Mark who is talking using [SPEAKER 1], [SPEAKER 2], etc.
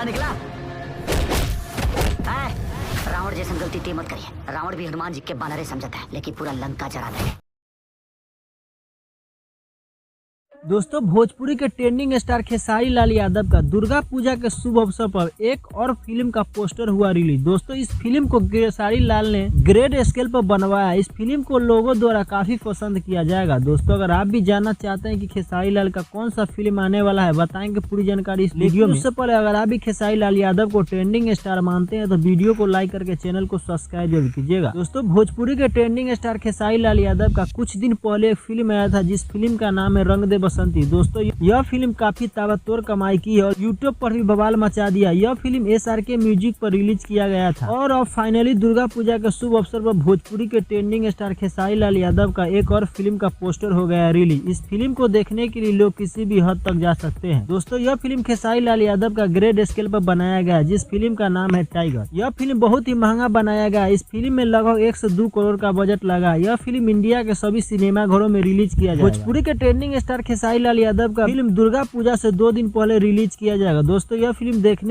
[SPEAKER 1] घोड़ा निकला। रावण जैसी गलती ते मत करिए। रावण भी हनुमान जी के बानरे समझता है, लेकिन पूरा लंका जरा दे।
[SPEAKER 2] दोस्तों, भोजपुरी के ट्रेंडिंग स्टार खेसारी लाल यादव का दुर्गा पूजा के शुभ अवसर पर एक और फिल्म का पोस्टर हुआ रिलीज। दोस्तों, इस फिल्म को खेसारी लाल ने ग्रेड स्केल पर बनवाया। इस फिल्म को लोगों द्वारा काफी पसंद किया जाएगा। दोस्तों, अगर आप भी जानना चाहते हैं कि खेसारी लाल का कौन सा फिल्म आने वाला है, बताएंगे पूरी जानकारी इस वीडियो में। उससे पहले अगर आप भी खेसारी लाल यादव को ट्रेंडिंग स्टार मानते हैं तो वीडियो को लाइक करके चैनल को सब्सक्राइब जरूर कीजिएगा। दोस्तों, भोजपुरी के ट्रेंडिंग स्टार खेसारी लाल यादव का कुछ दिन पहले एक फिल्म आया था, जिस फिल्म का नाम है रंग दे बसंती। दोस्तों, यह फिल्म काफी ताबड़तोड़ कमाई की है और यूट्यूब पर भी बवाल मचा दिया। यह फिल्म SRK म्यूजिक पर रिलीज किया गया था और अब फाइनली दुर्गा पूजा के शुभ अवसर पर भोजपुरी के ट्रेंडिंग स्टार खेसारी लाल यादव का एक और फिल्म का पोस्टर हो गया रिलीज। इस फिल्म को देखने के लिए लोग किसी भी हद तक जा सकते हैं। दोस्तों, यह फिल्म खेसारी लाल यादव का ग्रेड स्केल पर बनाया गया है, जिस फिल्म का नाम है टाइगर। यह फिल्म बहुत ही महंगा बनाया गया। इस फिल्म में लगभग 1 से 2 करोड़ का बजट लगा। यह फिल्म इंडिया के सभी सिनेमा घरों में रिलीज किया जाएगा। भोजपुरी के ट्रेंडिंग स्टार खेसारी लाल यादव का फिल्म दुर्गा पूजा से 2 दिन पहले रिलीज किया जाएगा। दोस्तों, यह फिल्म देखने